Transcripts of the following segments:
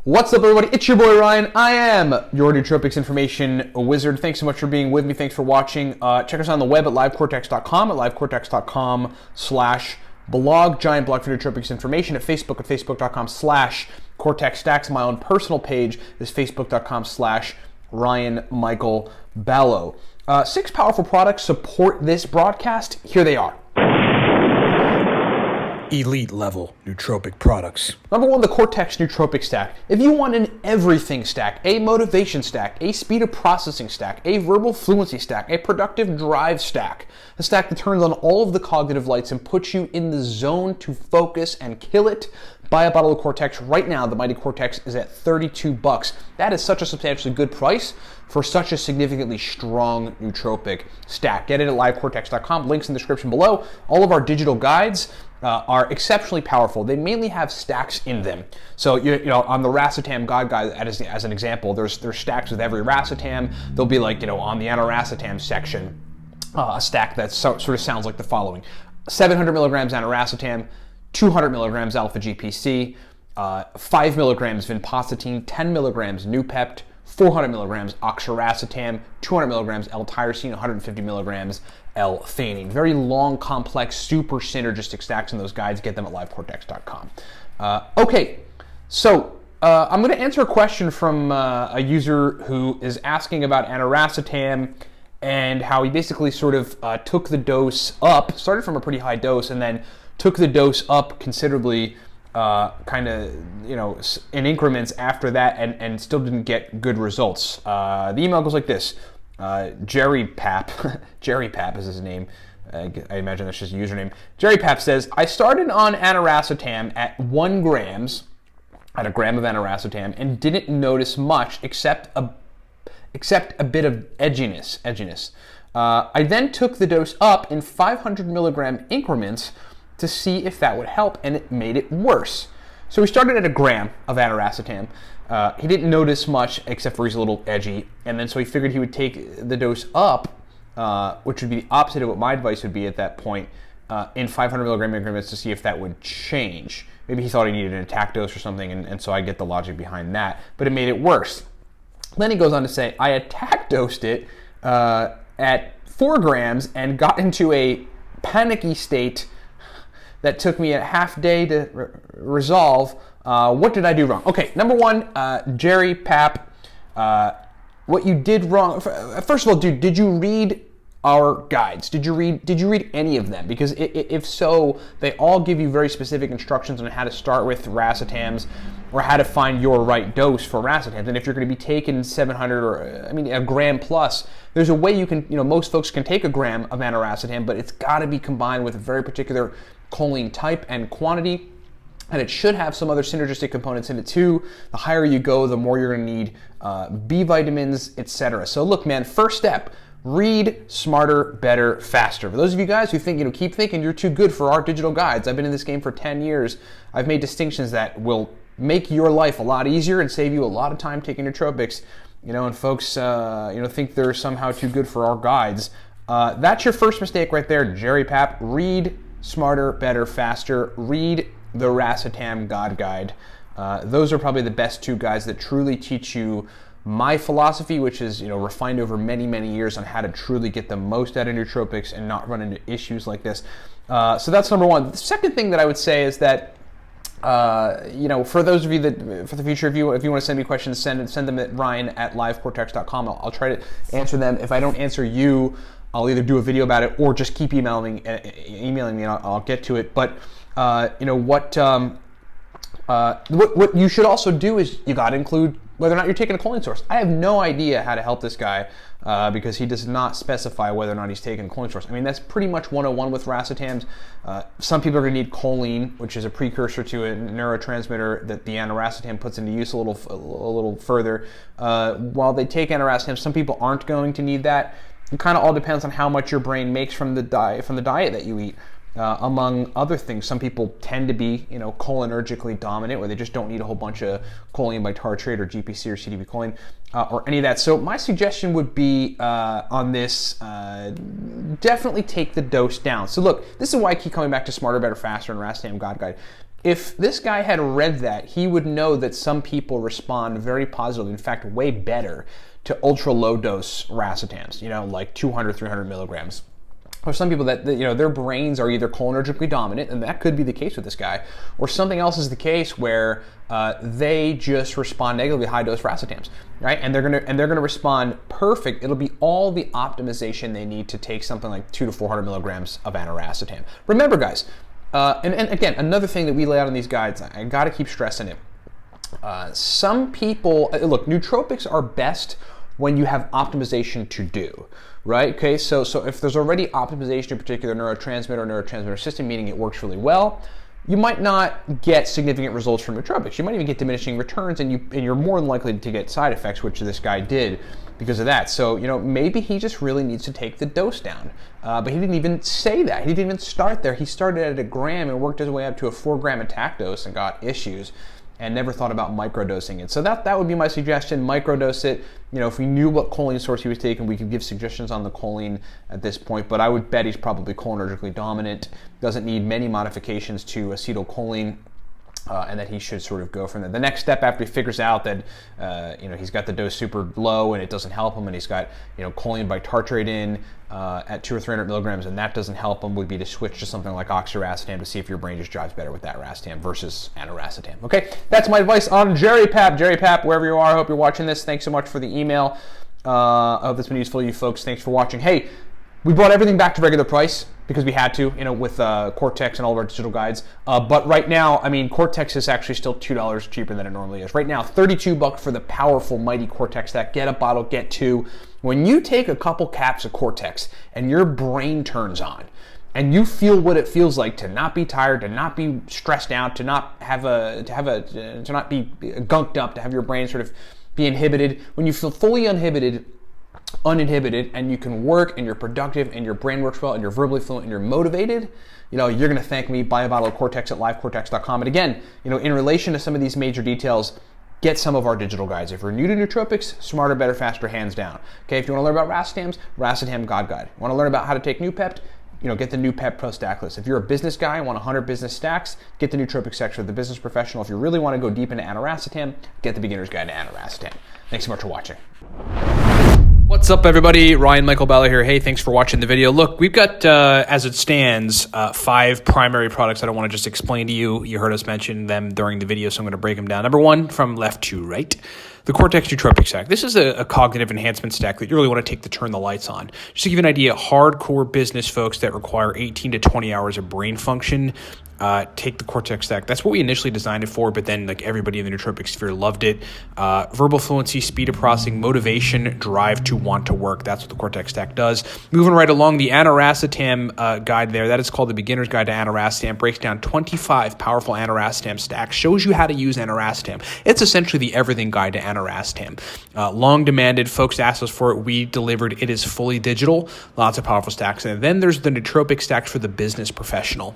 What's up, everybody? It's your boy Ryan. I am your Nootropics information wizard. Thanks so much for being with me. Thanks for watching. Check us out on the web at livecortex.com, at livecortex.com/blog, giant blog for Nootropics information, at facebook.com/cortexstacks. My own personal page is facebook.com/Ryan Michael Ballo. 6 powerful products support this broadcast. Here they are. Elite level nootropic products. Number 1, the Cortex Nootropic Stack. If you want an everything stack, a motivation stack, a speed of processing stack, a verbal fluency stack, a productive drive stack, a stack that turns on all of the cognitive lights and puts you in the zone to focus and kill it, buy a bottle of Cortex right now. The Mighty Cortex is at $32. That is such a substantially good price for such a significantly strong nootropic stack. Get it at livecortex.com. Links in the description below. All of our digital guides are exceptionally powerful. They mainly have stacks in them. So you know, on the Racetam God Guide, as an example, there's stacks with every Racetam. They'll be like, on the Aniracetam section, a stack that sort of sounds like the following: 700 milligrams Aniracetam, 200 milligrams alpha GPC, 5 milligrams vinpocetine, 10 milligrams Noopept, 400 milligrams oxiracetam, 200 milligrams L-tyrosine, 150 milligrams L-theanine. Very long, complex, super synergistic stacks in those guides. Get them at livecortex.com. Okay, so I'm going to answer a question from a user who is asking about Aniracetam and how he basically sort of took the dose up, started from a pretty high dose, and then took the dose up considerably, kind of, in increments after that, and still didn't get good results. The email goes like this. Jerry Pap, Jerry Pap is his name. I imagine that's just a username. Jerry Pap says, I started on Aniracetam at 1 gram, at a gram of Aniracetam, and didn't notice much except a bit of edginess. I then took the dose up in 500 milligram increments to see if that would help, and it made it worse. So we started at a gram of Aniracetam. He didn't notice much except for he's a little edgy, and then so he figured he would take the dose up, which would be the opposite of what my advice would be at that point, in 500 milligram increments to see if that would change. Maybe he thought he needed an attack dose or something, and so I get the logic behind that, but it made it worse. Then he goes on to say, I attack dosed it at 4 grams and got into a panicky state that took me a half day to resolve. What did I do wrong? Okay, number 1, Jerry Pap, what you did wrong. First of all, dude, did you read our guides? Did you read any of them? Because if so, they all give you very specific instructions on how to start with Racetams, or how to find your right dose for Racetams. And if you're going to be taking 700 or, a gram plus, there's a way you can, most folks can take a gram of Aniracetam, but it's got to be combined with a very particular choline type and quantity, and it should have some other synergistic components in it too. The higher you go, the more you're going to need B vitamins, etc. So look, man, first step, read smarter, better, faster. For those of you guys who think, keep thinking you're too good for our digital guides. I've been in this game for 10 years. I've made distinctions that will make your life a lot easier and save you a lot of time taking nootropics. And folks, think they're somehow too good for our guides. That's your first mistake right there, Jerry Pap. Read smarter, better, faster. Read the Racetam God Guide. Those are probably the best 2 guides that truly teach you my philosophy, which is refined over many, many years on how to truly get the most out of nootropics and not run into issues like this. So that's number 1. The second thing that I would say is that for those of you that, for the future, if you want to send me questions, send them at ryan@livecortex.com. I'll try to answer them. If I don't answer you, I'll either do a video about it or just keep emailing me and I'll get to it. But what you should also do is you got to include whether or not you're taking a choline source. I have no idea how to help this guy because he does not specify whether or not he's taking a choline source. That's pretty much 101 with Racetams. Some people are going to need choline, which is a precursor to a neurotransmitter that the Aniracetam puts into use a little further. While they take Aniracetam, some people aren't going to need that. It kind of all depends on how much your brain makes from the diet that you eat. Among other things, some people tend to be, cholinergically dominant, where they just don't need a whole bunch of choline by tartrate or GPC or CDB choline or any of that. So my suggestion would be on this, definitely take the dose down. So look, this is why I keep coming back to Smarter, Better, Faster and Racetam God Guide. if this guy had read that, he would know that some people respond very positively, in fact, way better to ultra low dose racetams, like 200, 300 milligrams. Or some people that, their brains are either cholinergically dominant, and that could be the case with this guy, or something else is the case where they just respond negatively to high dose racetams, right? And they're gonna respond perfect. It'll be all the optimization they need to take something like 200 to 400 milligrams of aniracetam. Remember, guys, and again, another thing that we lay out in these guides, I got to keep stressing it. Some people look, nootropics are best when you have optimization to do, right? Okay, so if there's already optimization of a particular neurotransmitter or neurotransmitter system, meaning it works really well, you might not get significant results from nootropics. You might even get diminishing returns, and you're more than likely to get side effects, which this guy did because of that. So, maybe he just really needs to take the dose down. But he didn't even say that. He didn't even start there. He started at 1 gram and worked his way up to a 4 gram attack dose and got issues, and never thought about microdosing it. So that would be my suggestion, microdose it. If we knew what choline source he was taking, we could give suggestions on the choline at this point, but I would bet he's probably cholinergically dominant, doesn't need many modifications to acetylcholine, and that he should sort of go from there. The next step after he figures out that he's got the dose super low and it doesn't help him, and he's got choline bitartrate in at 200 or 300 milligrams, and that doesn't help him, would be to switch to something like oxiracetam to see if your brain just jives better with that racetam versus aniracetam. Okay, that's my advice on Jerry Pap. Jerry Pap, wherever you are, I hope you're watching this. Thanks so much for the email. I hope this has been useful to you folks. Thanks for watching. Hey, we brought everything back to regular price because we had to, with Cortex and all of our digital guides. But right now, Cortex is actually still $2 cheaper than it normally is. Right now, $32 for the powerful, mighty Cortex stack. Get a bottle, get two. When you take a couple caps of Cortex and your brain turns on, and you feel what it feels like to not be tired, to not be stressed out, to not to not be gunked up, to have your brain sort of be inhibited. When you feel fully uninhibited, and you can work, and you're productive, and your brain works well, and you're verbally fluent, and you're motivated, you're going to thank me. Buy a bottle of Cortex at livecortex.com. And again, in relation to some of these major details, get some of our digital guides. If you're new to nootropics, smarter, better, faster, hands down. Okay, if you want to learn about racetams, Racetam God Guide. Want to learn about how to take Noopept? Get the Noopept Pro Stack List. If you're a business guy and want 100 business stacks, get the Nootropic section of the Business Professional. If you really want to go deep into Aniracetam, get the Beginner's Guide to Aniracetam. Thanks so much for watching. What's up, everybody? Ryan Michael Balla here. Hey, thanks for watching the video. Look, we've got, as it stands, 5 primary products that I want to just explain to you. You heard us mention them during the video, so I'm going to break them down. Number 1, from left to right, the Cortex Nootropic Stack. This is a cognitive enhancement stack that you really want to take to turn the lights on. Just to give you an idea, hardcore business folks that require 18 to 20 hours of brain function, take the Cortex stack. That's what we initially designed it for, but then everybody in the nootropic sphere loved it. Verbal fluency, speed of processing, motivation, drive to want to work. That's what the Cortex stack does. Moving right along, the Aniracetam guide there, that is called the Beginner's Guide to Aniracetam, breaks down 25 powerful Aniracetam stacks, shows you how to use Aniracetam. It's essentially the everything guide to Aniracetam. Long demanded, folks asked us for it, we delivered. It is fully digital, lots of powerful stacks. And then there's the Nootropic stack for the business professional.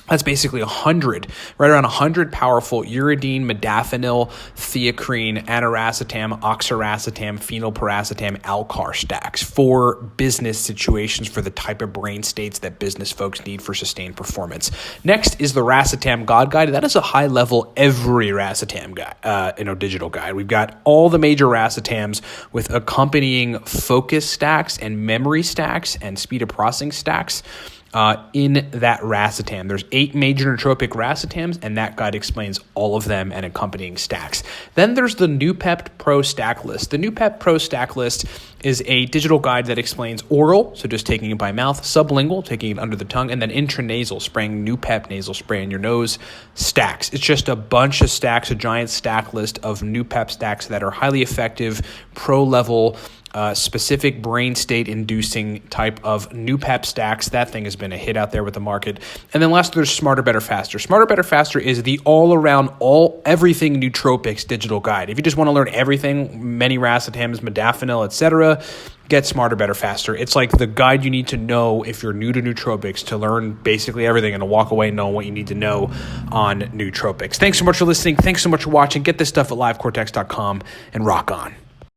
That's basically 100, right around 100 powerful uridine, modafinil, theacrine, aniracetam, oxiracetam, phenylpiracetam, alcar stacks for business situations, for the type of brain states that business folks need for sustained performance. Next is the Racetam God Guide. That is a high-level every Racetam guide, digital guide. We've got all the major Racetams with accompanying focus stacks and memory stacks and speed of processing stacks. In that Racetam. There's 8 major nootropic Racetams, and that guide explains all of them and accompanying stacks. Then there's the Noopept Pro Stack List. The Noopept Pro Stack List is a digital guide that explains oral, so just taking it by mouth, sublingual, taking it under the tongue, and then intranasal, spraying Noopept nasal spray in your nose, stacks. It's just a bunch of stacks, a giant stack list of Noopept stacks that are highly effective, pro-level, specific brain state inducing type of Noopept stacks. That thing has been a hit out there with the market. And then last, there's Smarter, Better, Faster. Smarter, Better, Faster is the all-around, everything nootropics digital guide. If you just want to learn everything, many racetams, modafinil, etc., get Smarter, Better, Faster. It's like the guide you need to know if you're new to nootropics, to learn basically everything and to walk away knowing what you need to know on nootropics. Thanks so much for listening. Thanks so much for watching. Get this stuff at livecortex.com and rock on.